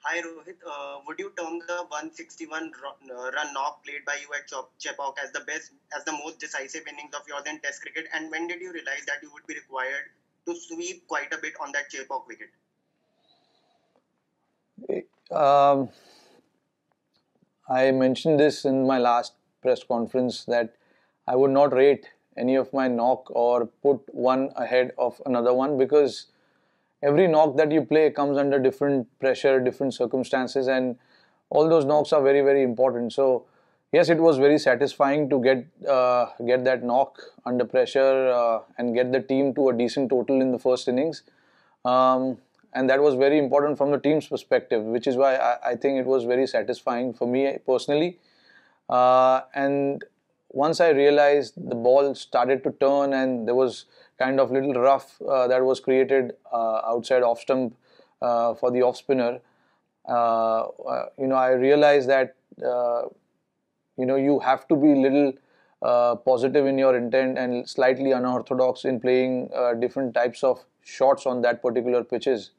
Hi Rohit, would you term the 161 run knock played by you at Chepauk as the best, as the most decisive innings of yours in Test cricket? And when did you realize that you would be required to sweep quite a bit on that Chepauk wicket? Um, I mentioned this in my last press conference that I would not rate any of my knock or put one ahead of another one, because every knock that you play comes under different pressure, different circumstances, and all those knocks are very, very important. So yes, it was very satisfying to get that knock under pressure and get the team to a decent total in the first innings. And that was very important from the team's perspective, which is why I think it was very satisfying for me personally. And once I realized the ball started to turn and there was kind of little rough that was created outside off stump for the off spinner, I realized that you have to be little positive in your intent and slightly unorthodox in playing different types of shots on that particular pitches.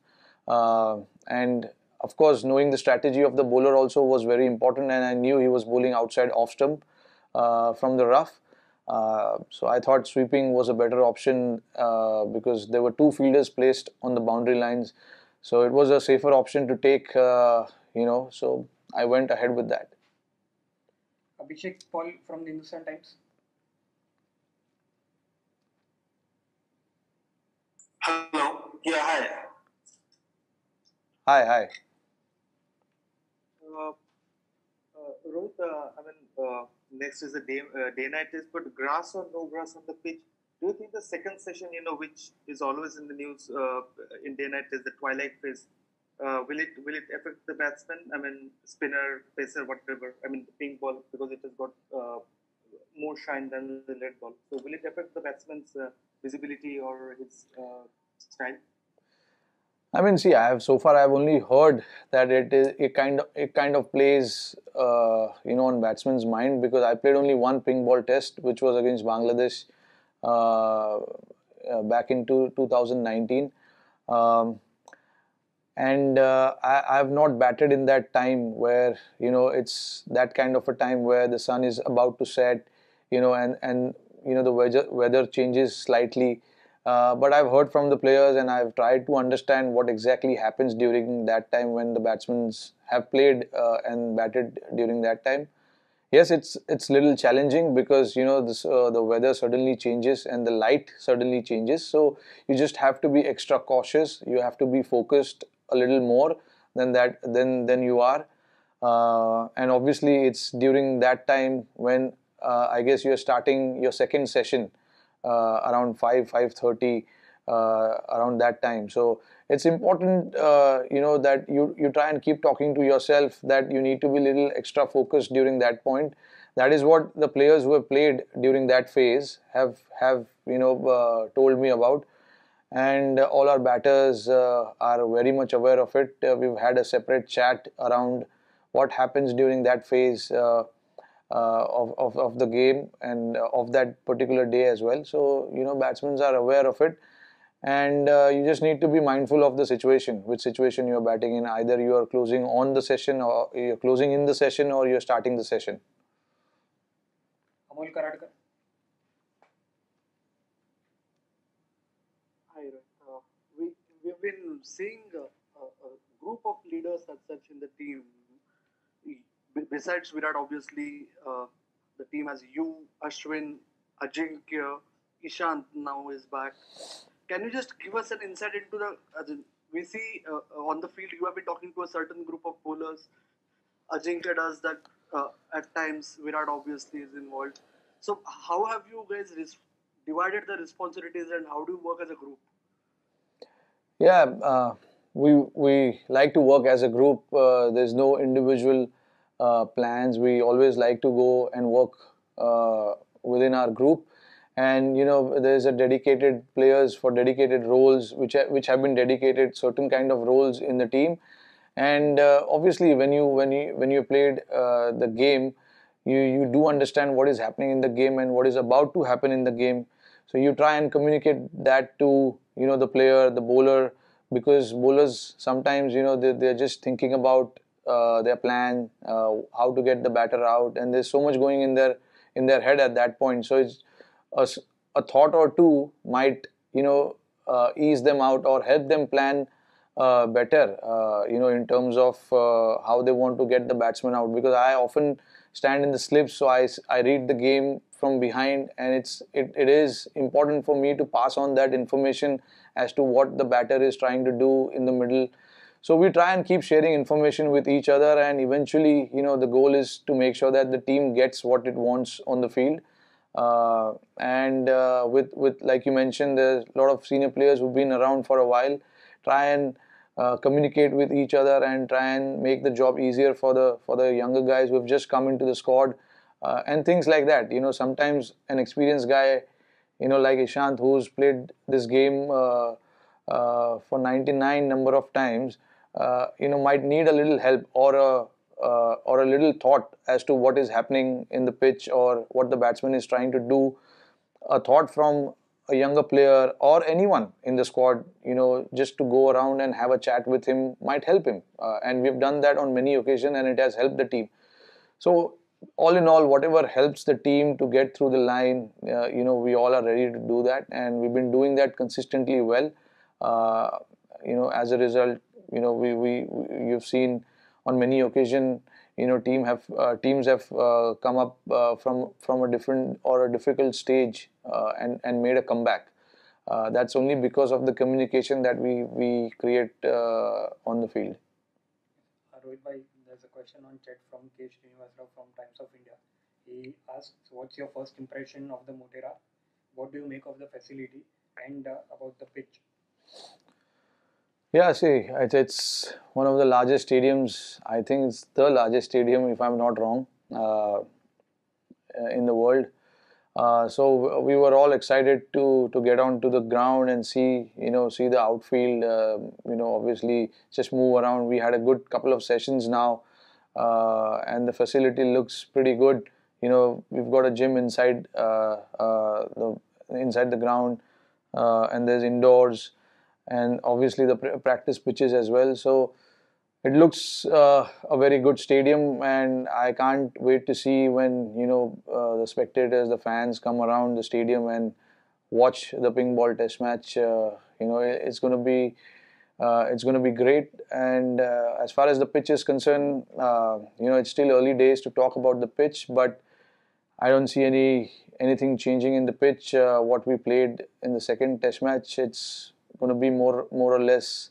And of course, knowing the strategy of the bowler also was very important, and I knew he was bowling outside off stump from the rough. So I thought sweeping was a better option because there were two fielders placed on the boundary lines. So it was a safer option to take, so I went ahead with that. Abhishek Paul from the Hindustan Times. Hello. Yeah, hi. Hi. Rohit, next is the day-night test, but grass or no grass on the pitch. Do you think the second session, which is always in the news in day-night test, the twilight phase, will it affect the batsman? I mean, spinner, pacer, whatever. I mean, the pink ball, because it has got more shine than the red ball. So will it affect the batsman's visibility or his style? I mean, see, I've only heard that it kind of plays on batsman's mind, because I played only one pink ball test, which was against Bangladesh back in 2019. Um, and I have not batted in that time where it's that kind of a time where the sun is about to set, and the weather changes slightly. But I've heard from the players, and I've tried to understand what exactly happens during that time when the batsmen have played and batted during that time. Yes, it's little challenging, because the weather suddenly changes and the light suddenly changes. So you just have to be extra cautious. You have to be focused a little more than you are. And obviously, it's during that time when I guess you're starting your second session around 5:30 around that time. So it's important that you try and keep talking to yourself that you need to be a little extra focused during that point. That is what the players who have played during that phase have told me about. And all our batters are very much aware of it. We've had a separate chat around what happens during that phase of the game and of that particular day as well. So batsmen are aware of it, and you just need to be mindful of the situation, which situation you're batting in. Either you are closing on the session, or you're closing in the session, or you're starting the session. Amol Karadkar. Hi, we've been seeing a group of leaders as such in the team. Besides Virat, obviously, the team has you, Ashwin, Ajinkya, Ishant now is back. Can you just give us an insight into the? We see on the field you have been talking to a certain group of bowlers. Ajinkya does that at times. Virat obviously is involved. So how have you guys divided the responsibilities, and how do you work as a group? Yeah, we like to work as a group. There's no individual plans. We always like to go and work within our group, and there's a dedicated players for dedicated roles which have been dedicated certain kind of roles in the team. And obviously, when you played the game, you do understand what is happening in the game and what is about to happen in the game. So you try and communicate that to the player, the bowler, because bowlers sometimes, they're just thinking about their plan, how to get the batter out, and there's so much going in their head at that point. So it's a, a thought or two might, ease them out or help them plan better, in terms of how they want to get the batsman out. Because I often stand in the slips, so I read the game from behind, and it is important for me to pass on that information as to what the batter is trying to do in the middle. So we try and keep sharing information with each other, and eventually, the goal is to make sure that the team gets what it wants on the field. And with like you mentioned, there's a lot of senior players who've been around for a while. Try and communicate with each other and try and make the job easier for the younger guys who have just come into the squad, and things like that. Sometimes an experienced guy, like Ishant, who's played this game for 99 number of times, might need a little help or a little thought as to what is happening in the pitch or what the batsman is trying to do. A thought from a younger player or anyone in the squad, just to go around and have a chat with him might help him. And we've done that on many occasions, and it has helped the team. So all in all, whatever helps the team to get through the line, we all are ready to do that, and we've been doing that consistently well. As a result, you've seen on many occasions, teams have come up from a different or a difficult stage, and made a comeback. That's only because of the communication that we create on the field. Rohit bhai, there's a question on chat from K. Srinivasrao from Times of India. He asks, what's your first impression of the Motera? What do you make of the facility and about the pitch? Yeah, see, it's one of the largest stadiums. I think it's the largest stadium, if I'm not wrong, in the world. So we were all excited to get onto the ground and see the outfield. Obviously just move around. We had a good couple of sessions now, and the facility looks pretty good. We've got a gym inside inside the ground, and there's indoors, and obviously the practice pitches as well. So it looks a very good stadium, and I can't wait to see when the spectators, the fans come around the stadium and watch the ping ball test match. It's going to be great. And as far as the pitch is concerned, it's still early days to talk about the pitch, but I don't see anything changing in the pitch. What we played in the second test match, it's going to be more or less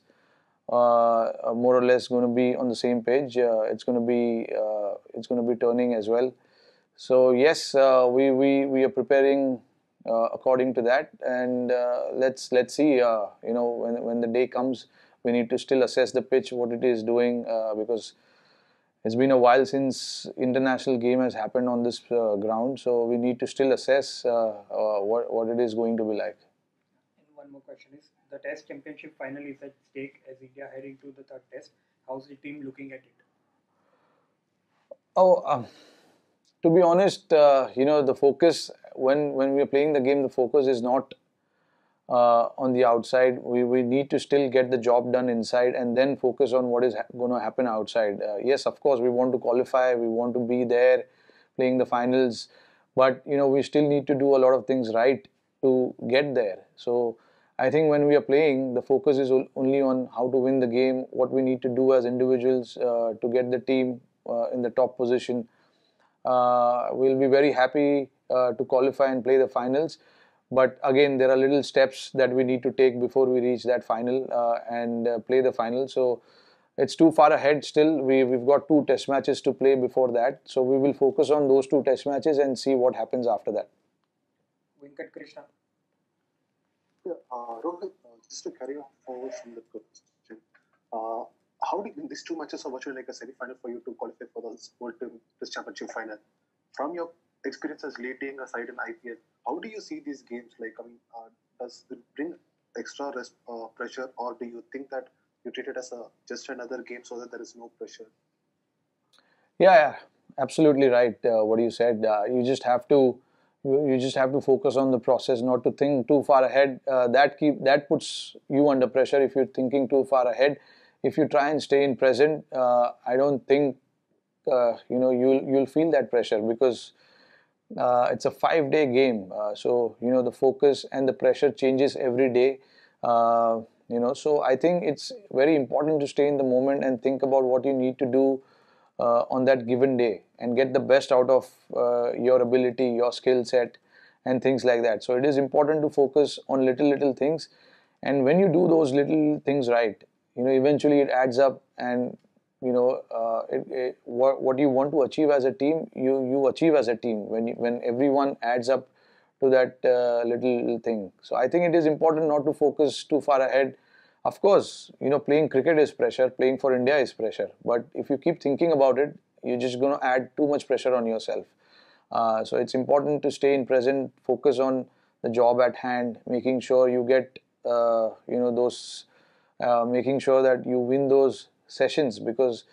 going to be on the same page. It's going to be turning as well. So yes, we are preparing according to that, and let's see. When the day comes, we need to still assess the pitch, what it is doing, because it's been a while since international game has happened on this ground. So we need to still assess what it is going to be like. And one more question is, the Test Championship final is at stake as India head into the third Test. How's the team looking at it? To be honest, the focus when we are playing the game, the focus is not on the outside. We need to still get the job done inside and then focus on what is going to happen outside. Yes, of course, we want to qualify. We want to be there playing the finals. But, we still need to do a lot of things right to get there. So I think when we are playing, the focus is only on how to win the game, what we need to do as individuals to get the team in the top position. We'll be very happy to qualify and play the finals. But again, there are little steps that we need to take before we reach that final and play the final. So it's too far ahead still. We've got 2 test matches to play before that. So we will focus on those 2 test matches and see what happens after that. Venkat Krishna. Yeah, Rohit, just to carry on forward from the question, how do these 2 matches are virtually like a semi-final for you to qualify for the World Test Championship final? From your experience as leading a side in IPL, how do you see these games? Does it bring extra pressure, or do you think that you treat it as just another game so that there is no pressure? Yeah, absolutely right. What you said, you just have to you just have to focus on the process, not to think too far ahead. That puts you under pressure if you're thinking too far ahead. If you try and stay in present, I don't think you'll feel that pressure, because it's a 5-day game. So the focus and the pressure changes every day. So I think it's very important to stay in the moment and think about what you need to do on that given day, and get the best out of your ability, your skill set, and things like that. So it is important to focus on little things, and when you do those little things right, eventually it adds up, and what you want to achieve as a team, you achieve as a team when everyone adds up to that little thing. So I think it is important not to focus too far ahead. Of course, playing cricket is pressure, playing for India is pressure, but if you keep thinking about it, you're just going to add too much pressure on yourself. So it's important to stay in present, focus on the job at hand, making sure you get those making sure that you win those sessions, because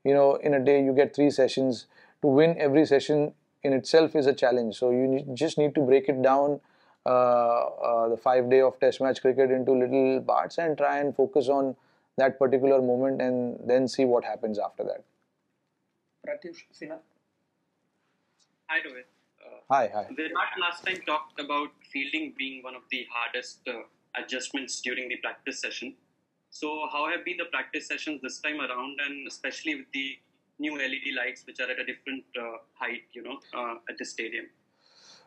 in a day you get 3 sessions. To win every session in itself is a challenge, so you just need to break it down, the 5-day of test match cricket, into little parts, and try and focus on that particular moment, and then see what happens after that. Pratyush Sinha. Hi Rohit. Hi. Virat last time talked about fielding being one of the hardest adjustments during the practice session. So how have been the practice sessions this time around, and especially with the new LED lights which are at a different height, at the stadium?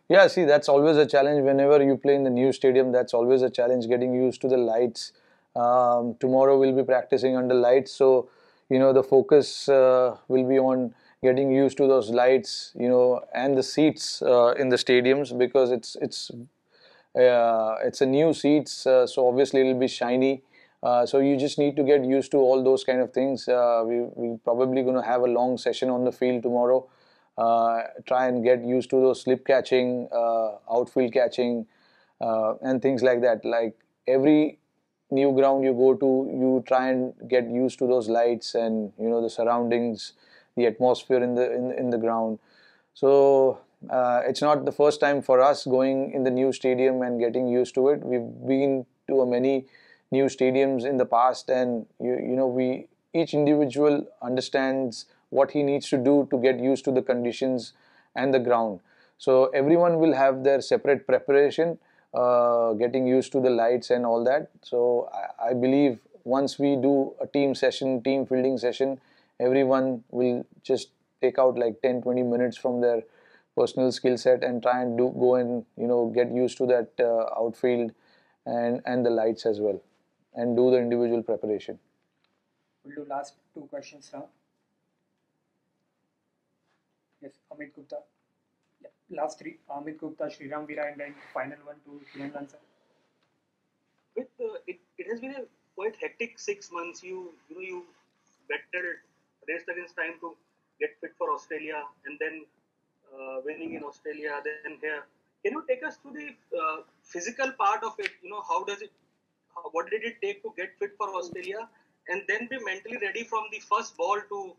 Yeah, see, that's always a challenge whenever you play in the new stadium. That's always a challenge, getting used to the lights. Tomorrow we'll be practicing under lights, so the focus will be on getting used to those lights, and the seats in the stadiums, because it's a new seats, so obviously it'll be shiny. So you just need to get used to all those kind of things. We're probably going to have a long session on the field tomorrow. Try and get used to those slip catching, outfield catching, and things like that. Like every new ground you go to, you try and get used to those lights and the surroundings, the atmosphere in the ground. So it's not the first time for us going in the new stadium and getting used to it. We've been to many new stadiums in the past, and each individual understands what he needs to do to get used to the conditions and the ground. So everyone will have their separate preparation, getting used to the lights and all that. So I believe once we do a team fielding session, everyone will just take out like 10-20 minutes from their personal skill set and try and go and get used to that outfield and the lights as well, and do the individual preparation. We'll do last 2 questions now. Yes, Amit Gupta. Yeah, last 3. Amit Gupta, Sriram Vira, and then final one to Hiranand sir. With it has been a quite hectic 6 months. You battled, raced against time to get fit for Australia, and then winning in Australia, then here. Can you take us through the physical part of it? What did it take to get fit for Australia, and then be mentally ready from the first ball to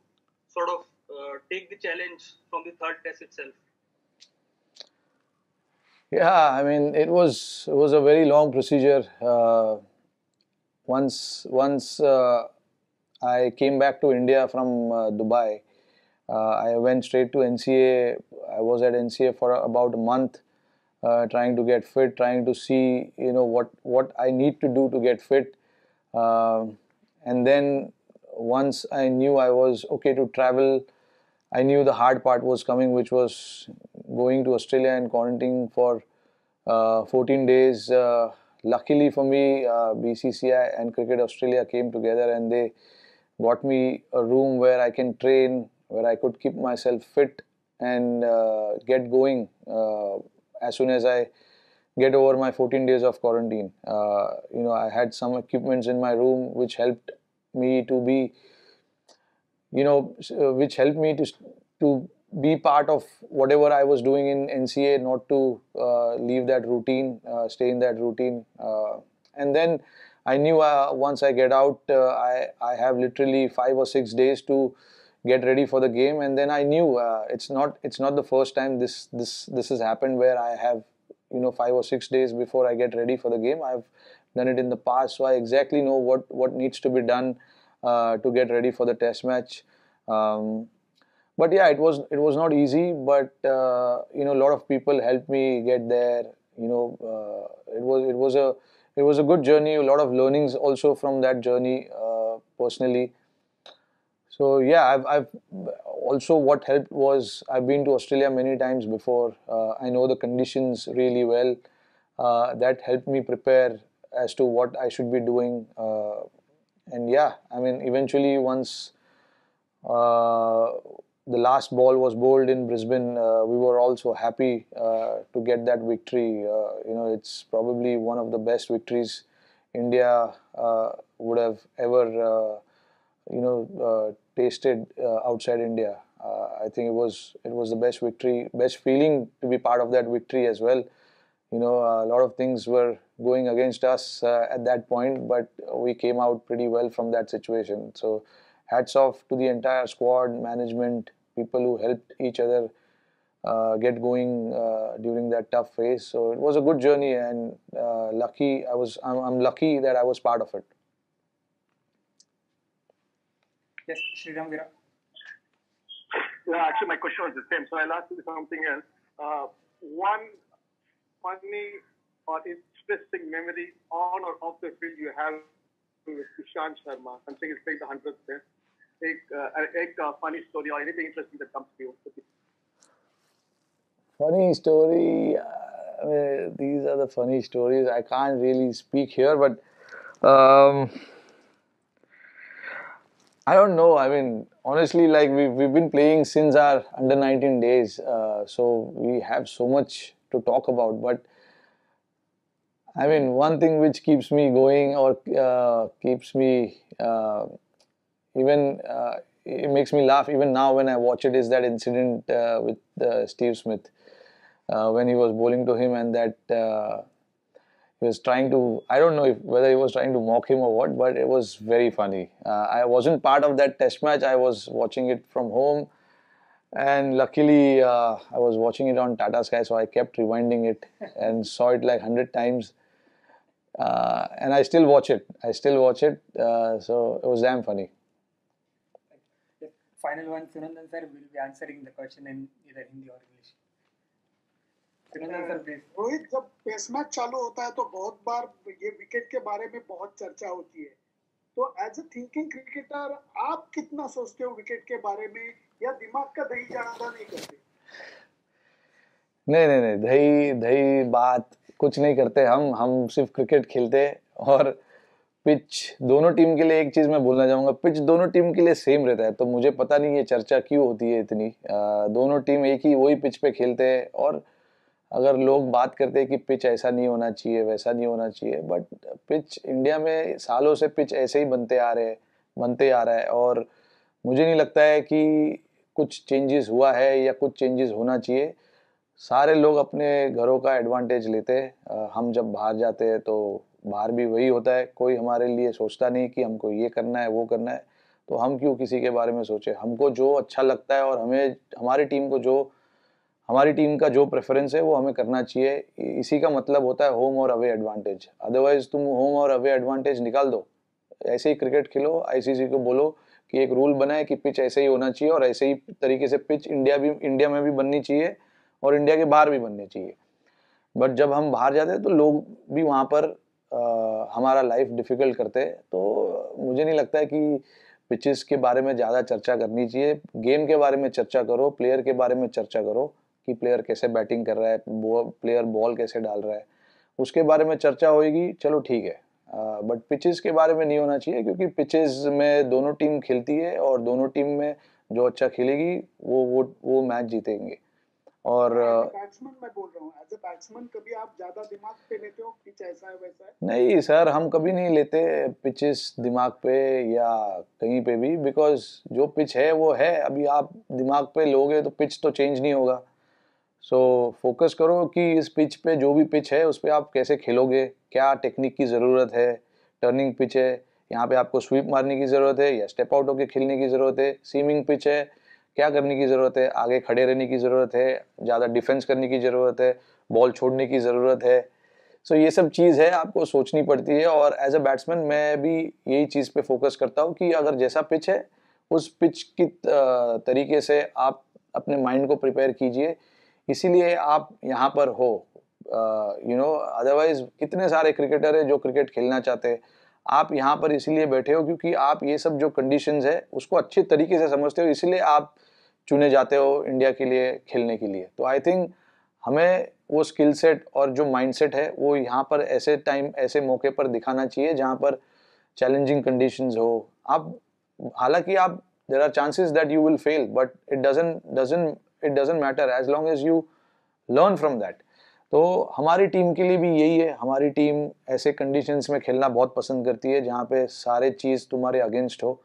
sort of take the challenge from the third test itself? Yeah, I mean, it was a very long procedure. Once I came back to India from Dubai, I went straight to NCA. I was at NCA for about a month, trying to get fit, trying to see what I need to do to get fit, and then once I knew I was okay to travel, I knew the hard part was coming, which was going to Australia and quarantining for 14 days. Luckily for me, BCCI and Cricket Australia came together and they got me a room where I can train, where I could keep myself fit and get going as soon as I get over my 14 days of quarantine. I had some equipments in my room which helped me to be, which helped me to be part of whatever I was doing in NCA, not to leave that routine, stay in that routine. And then I knew once I get out, I have literally 5 or 6 days to get ready for the game, and then I knew it's not the first time this has happened where I have 5 or 6 days before I get ready for the game. I've done it in the past, so I exactly know what needs to be done to get ready for the test match. But yeah, it was not easy, but a lot of people helped me get there. It was a good journey, a lot of learnings also from that journey personally. So yeah, I've also, what helped was I've been to Australia many times before. I know the conditions really well. That helped me prepare as to what I should be doing. And yeah, I mean, eventually once uh, the last ball was bowled in Brisbane, we were also happy to get that victory. It's probably one of the best victories India would have ever tasted outside India. I think it was the best victory, best feeling to be part of that victory as well. A lot of things were going against us at that point, but we came out pretty well from that situation. So hats off to the entire squad, management, people who helped each other get going during that tough phase. So it was a good journey, and I'm lucky that I was part of it. Yes, Sriram Vira. Yeah, actually, my question was the same. So I'll ask you something else. One funny or interesting memory on or off the field you have with Ishant Sharma? I'm saying he's playing the 100th test. A funny story or anything interesting that comes to you. Funny story. These are the funny stories. I can't really speak here, but I don't know. I mean, honestly, like we've been playing since our under 19 days, so we have so much to talk about. But I mean, one thing which keeps me going, or keeps me even it makes me laugh even now when I watch it, is that incident with Steve Smith when he was bowling to him, and that he was trying to, I don't know whether he was trying to mock him or what, but it was very funny. I wasn't part of that test match. I was watching it from home, and luckily I was watching it on Tata Sky, so I kept rewinding it and saw it like 100 times. And I still watch it. So it was damn funny. The final one, Sunandan sir will be answering the question in either Hindi or English. Sunandan sir, please. Rohit, जब test match चालू होता है तो बहुत बार ये wicket के बारे में बहुत चर्चा होती है, तो एज अ थिंकिंग क्रिकेटर आप कितना सोचते हो विकेट के बारे में, या दिमाग का दही ज्यादा नहीं करते? नहीं, दही बात कुछ नहीं करते हम सिर्फ क्रिकेट खेलते हैं। और पिच दोनों टीम के लिए, एक चीज मैं बोलना चाहूंगा, पिच दोनों टीम के लिए सेम रहता है, तो मुझे पता नहीं ये चर्चा क्यों होती है इतनी। दोनों टीम एक ही वही पिच पे खेलते हैं, और अगर लोग बात करते हैं कि पिच ऐसा नहीं होना चाहिए, वैसा नहीं होना चाहिए, बट पिच इंडिया में सालों से पिच ऐसे ही बनते आ रहा है, और मुझे नहीं लगता है कि कुछ चेंजेस हुआ है या कुछ चेंजेस होना चाहिए। सारे लोग अपने घरों का एडवांटेज लेते हैं। हम जब बाहर जाते हैं तो बाहर भी वही होता है, कोई हमारे लिए सोचता नहीं कि हमको ये करना है वो करना है, तो हम क्यों किसी के बारे में सोचे। हमको जो अच्छा लगता है और हमें हमारी टीम का जो प्रेफरेंस है वो हमें करना चाहिए। इसी का मतलब होता है होम और अवे एडवांटेज। अदरवाइज तुम होम और अवे एडवांटेज निकाल दो, ऐसे ही क्रिकेट खेलो। आईसीसी को बोलो कि एक रूल बनाए कि पिच ऐसे ही होना चाहिए, और ऐसे ही तरीके से पिच इंडिया में भी बननी चाहिए और इंडिया के बाहर भी बननी चाहिए। बट जब हम बाहर जाते हैं तो लोग भी वहाँ पर हमारा लाइफ डिफिकल्ट करते हैं, तो मुझे नहीं लगता है कि पिचेस के बारे में ज़्यादा चर्चा करनी चाहिए। गेम के बारे में चर्चा करो, प्लेयर के बारे में चर्चा करो कि प्लेयर कैसे बैटिंग कर रहा है, प्लेयर बॉल कैसे डाल रहा है, उसके बारे में चर्चा होएगी, चलो ठीक है। बट पिचेस के बारे में नहीं होना चाहिए, क्योंकि पिचेस में दोनों टीम खेलती है और दोनों टीम में जो अच्छा खेलेगी वो मैच जीतेंगे। और बैट्समैन मैं बोल रहा हूँ, एज अ बैट्समैन कभी आप ज्यादा दिमाग पे लेते हो पिच ऐसा है वैसा है? नहीं सर, हम कभी नहीं लेते पिचेस दिमाग पे या कहीं पे भी, बिकॉज जो पिच है वो है। अभी आप दिमाग पे लोगे तो पिच तो चेंज नहीं होगा। सो फोकस करो कि इस पिच पे, जो भी पिच है उस पर आप कैसे खेलोगे, क्या टेक्निक की ज़रूरत है, टर्निंग पिच है यहाँ पे आपको स्वीप मारने की ज़रूरत है या स्टेप आउट होकर खेलने की ज़रूरत है, सीमिंग पिच है, क्या करने की ज़रूरत है, आगे खड़े रहने की ज़रूरत है, ज़्यादा डिफेंस करने की ज़रूरत है, बॉल छोड़ने की ज़रूरत है। सो ये सब चीज़ है, आपको सोचनी पड़ती है। और एज अ बैट्समैन मैं भी यही चीज़ पे फोकस करता हूँ कि अगर जैसा पिच है उस पिच की तरीके से आप अपने माइंड को प्रिपेयर कीजिए, इसीलिए आप यहाँ पर हो। अदरवाइज कितने सारे क्रिकेटर है जो क्रिकेट खेलना चाहते हैं, आप यहाँ पर इसीलिए बैठे हो क्योंकि आप ये सब जो कंडीशंस है उसको अच्छे तरीके से समझते हो, इसलिए आप चुने जाते हो इंडिया के लिए खेलने के लिए। तो आई थिंक हमें वो स्किल सेट और जो माइंडसेट है वो यहाँ पर ऐसे टाइम ऐसे मौके पर दिखाना चाहिए जहाँ पर चैलेंजिंग कंडीशंस हो। आप हालांकि आप there are chances that you will fail, but it doesn't matter as long as you learn from that. तो हमारी टीम के लिए भी यही है, हमारी टीम ऐसे कंडीशंस में खेलना बहुत पसंद करती है जहाँ पे सारे चीज़ तुम्हारे अगेंस्ट हो।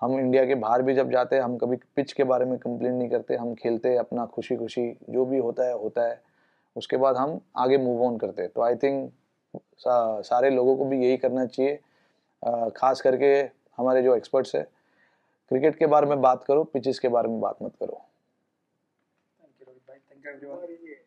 हम इंडिया के बाहर भी जब जाते हैं हम कभी पिच के बारे में कंप्लेन नहीं करते, हम खेलते हैं अपना खुशी खुशी, जो भी होता है, उसके बाद हम आगे मूव ऑन करते हैं। तो आई थिंक सारे लोगों को भी यही करना चाहिए, खास करके हमारे जो एक्सपर्ट्स है, क्रिकेट के बारे में बात करो, पिचेस के बारे में बात मत करो। थैंक यू रोहित भाई, थैंक यू एवरीवन।